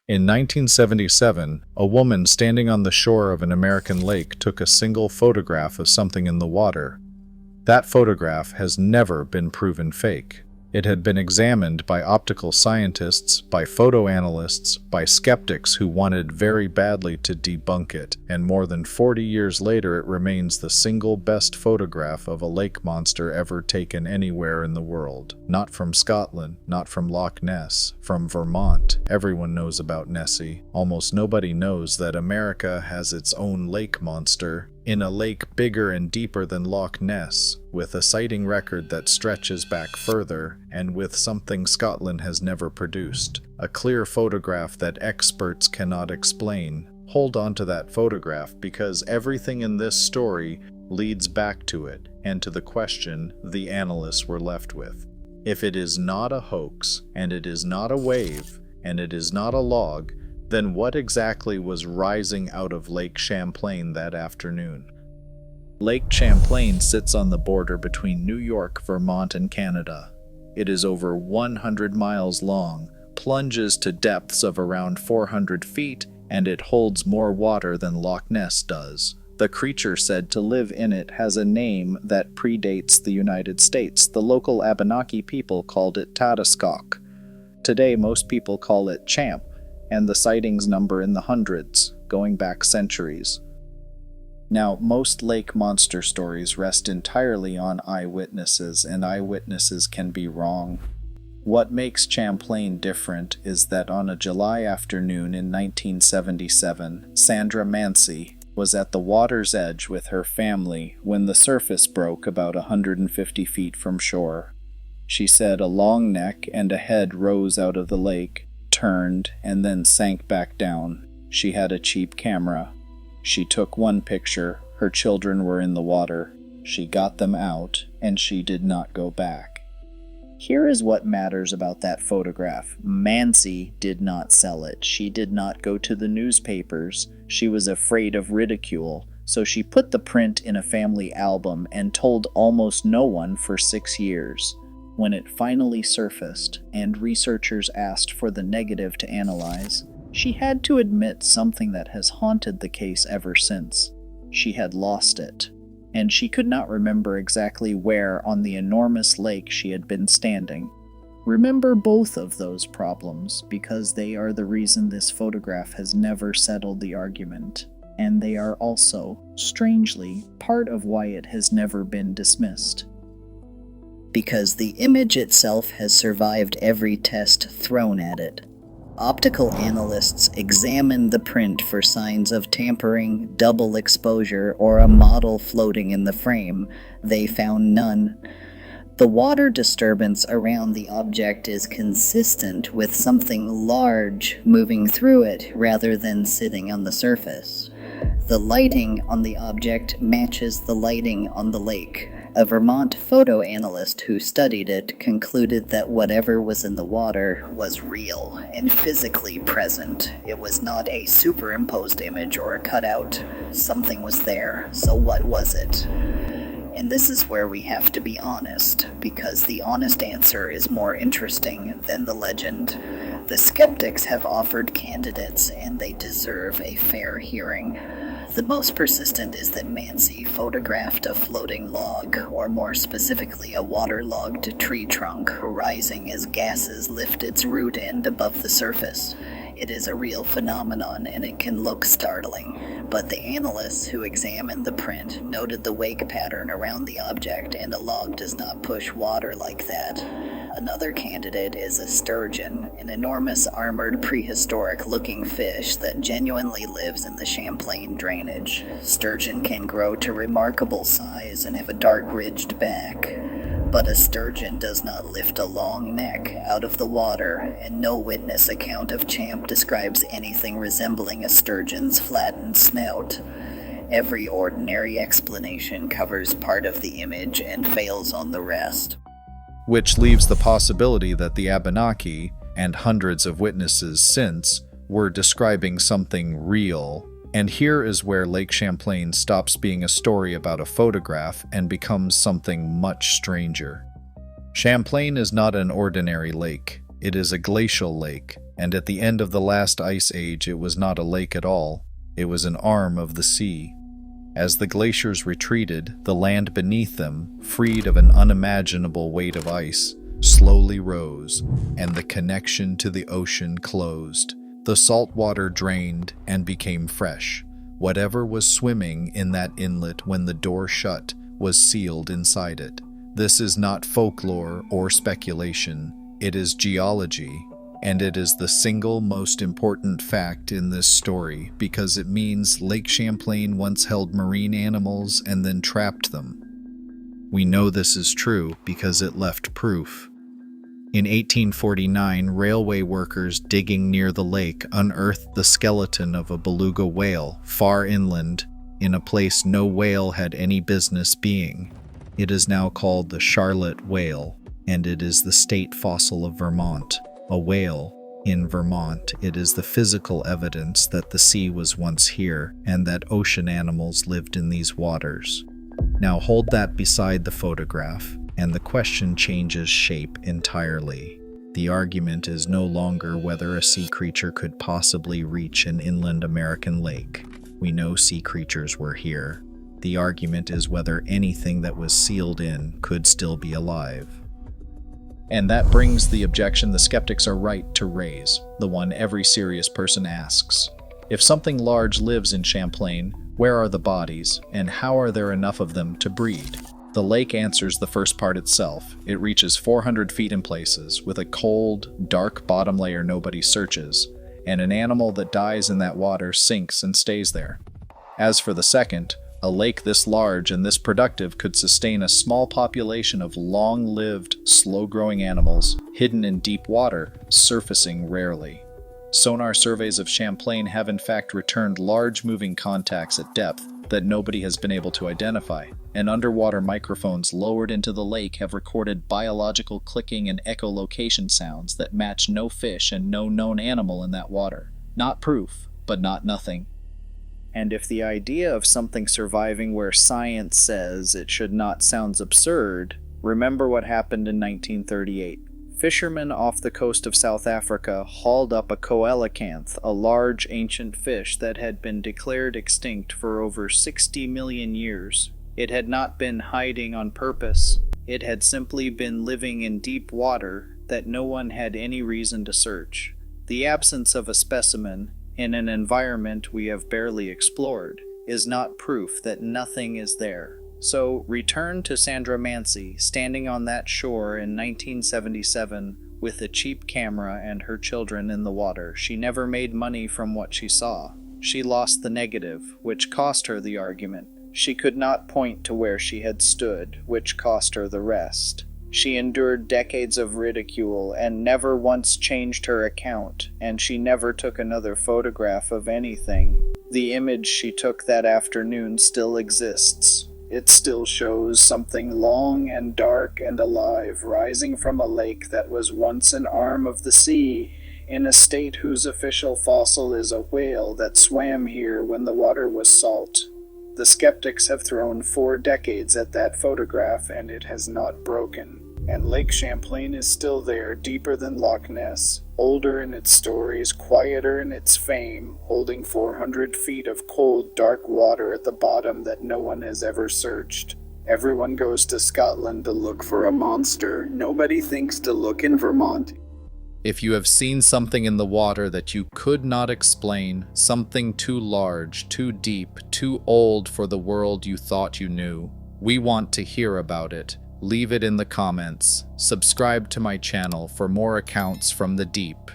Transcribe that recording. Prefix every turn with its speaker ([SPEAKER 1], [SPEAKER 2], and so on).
[SPEAKER 1] In 1977, a woman standing on the shore of an American lake took a single photograph of something in the water. That photograph has never been proven fake. It had been examined by optical scientists, by photoanalysts, by skeptics who wanted very badly to debunk it, and more than 40 years later it remains the single best photograph of a lake monster ever taken anywhere in the world. Not from Scotland, not from Loch Ness, from Vermont. Everyone knows about Nessie. Almost nobody knows that America has its own lake monster, in a lake bigger and deeper than Loch Ness, with a sighting record that stretches back further, and with something Scotland has never produced. A clear photograph that experts cannot explain. Hold on to that photograph, because everything in this story leads back to it, and to the question the analysts were left with. If it is not a hoax, and it is not a wave, and it is not a log, then what exactly was rising out of Lake Champlain that afternoon? Lake Champlain sits on the border between New York, Vermont, and Canada. It is over 100 miles long, plunges to depths of around 400 feet, and it holds more water than Loch Ness does. The creature said to live in it has a name that predates the United States. The local Abenaki people called it Tatoskok. Today, most people call it Champ, and the sightings number in the hundreds, going back centuries. Now, most lake monster stories rest entirely on eyewitnesses, and eyewitnesses can be wrong. What makes Champlain different is that on a July afternoon in 1977, Sandra Mansi was at the water's edge with her family when the surface broke about 150 feet from shore. She said a long neck and a head rose out of the lake, turned, and then sank back down. She had a cheap camera. She took one picture. Her children were in the water. She got them out, and she did not go back. Here is what matters about that photograph. Mansi did not sell it. She did not go to the newspapers. She was afraid of ridicule, so she put the print in a family album and told almost no one for 6 years. When it finally surfaced, and researchers asked for the negative to analyze, she had to admit something that has haunted the case ever since. She had lost it, and she could not remember exactly where on the enormous lake she had been standing. Remember both of those problems, because they are the reason this photograph has never settled the argument, and they are also, strangely, part of why it has never been dismissed. Because the image itself has survived every test thrown at it. Optical analysts examined the print for signs of tampering, double exposure, or a model floating in the frame. They found none. The water disturbance around the object is consistent with something large moving through it rather than sitting on the surface. The lighting on the object matches the lighting on the lake. A Vermont photo analyst who studied it concluded that whatever was in the water was real and physically present. It was not a superimposed image or a cutout. Something was there, so what was it? And this is where we have to be honest, because the honest answer is more interesting than the legend. The skeptics have offered candidates, and they deserve a fair hearing. The most persistent is that Mansi photographed a floating log, or more specifically a waterlogged tree trunk, rising as gases lift its root end above the surface. It is a real phenomenon, and it can look startling. But the analysts who examined the print noted the wake pattern around the object, and a log does not push water like that. Another candidate is a sturgeon, an enormous armored prehistoric-looking fish that genuinely lives in the Champlain drainage. Sturgeon can grow to remarkable size and have a dark ridged back. But a sturgeon does not lift a long neck out of the water, and no witness account of Champ describes anything resembling a sturgeon's flattened snout. Every ordinary explanation covers part of the image and fails on the rest. Which leaves the possibility that the Abenaki, and hundreds of witnesses since, were describing something real. And here is where Lake Champlain stops being a story about a photograph and becomes something much stranger. Champlain is not an ordinary lake. It is a glacial lake. And at the end of the last ice age, it was not a lake at all. It was an arm of the sea. As the glaciers retreated, the land beneath them, freed of an unimaginable weight of ice, slowly rose, and the connection to the ocean closed. The salt water drained and became fresh. Whatever was swimming in that inlet when the door shut was sealed inside it. This is not folklore or speculation. It is geology, and it is the single most important fact in this story because it means Lake Champlain once held marine animals and then trapped them. We know this is true because it left proof. In 1849, railway workers digging near the lake unearthed the skeleton of a beluga whale far inland in a place no whale had any business being. It is now called the Charlotte whale, and it is the state fossil of Vermont. A whale in Vermont, it is the physical evidence that the sea was once here and that ocean animals lived in these waters. Now hold that beside the photograph, and the question changes shape entirely. The argument is no longer whether a sea creature could possibly reach an inland American lake. We know sea creatures were here. The argument is whether anything that was sealed in could still be alive. And that brings the objection the skeptics are right to raise, the one every serious person asks. If something large lives in Champlain, where are the bodies, and how are there enough of them to breed? The lake answers the first part itself. It reaches 400 feet in places, with a cold, dark bottom layer nobody searches, and an animal that dies in that water sinks and stays there. As for the second, a lake this large and this productive could sustain a small population of long-lived, slow-growing animals, hidden in deep water, surfacing rarely. Sonar surveys of Champlain have in fact returned large moving contacts at depth that nobody has been able to identify, and underwater microphones lowered into the lake have recorded biological clicking and echolocation sounds that match no fish and no known animal in that water. Not proof, but not nothing. And if the idea of something surviving where science says it should not sounds absurd, remember what happened in 1938. Fishermen off the coast of South Africa hauled up a coelacanth, a large ancient fish that had been declared extinct for over 60 million years. It had not been hiding on purpose. It had simply been living in deep water that no one had any reason to search. The absence of a specimen, in an environment we have barely explored, is not proof that nothing is there. So return to Sandra Mansi, standing on that shore in 1977 with a cheap camera and her children in the water. She never made money from what she saw. She lost the negative, which cost her the argument. She could not point to where she had stood, which cost her the rest. She endured decades of ridicule and never once changed her account, and she never took another photograph of anything. The image she took that afternoon still exists. It still shows something long and dark and alive rising from a lake that was once an arm of the sea, in a state whose official fossil is a whale that swam here when the water was salt. The skeptics have thrown 4 decades at that photograph and it has not broken. And Lake Champlain is still there, deeper than Loch Ness, older in its stories, quieter in its fame, holding 400 feet of cold, dark water at the bottom that no one has ever searched. Everyone goes to Scotland to look for a monster. Nobody thinks to look in Vermont. If you have seen something in the water that you could not explain, something too large, too deep, too old for the world you thought you knew, we want to hear about it. Leave it in the comments. Subscribe to my channel for more accounts from the deep.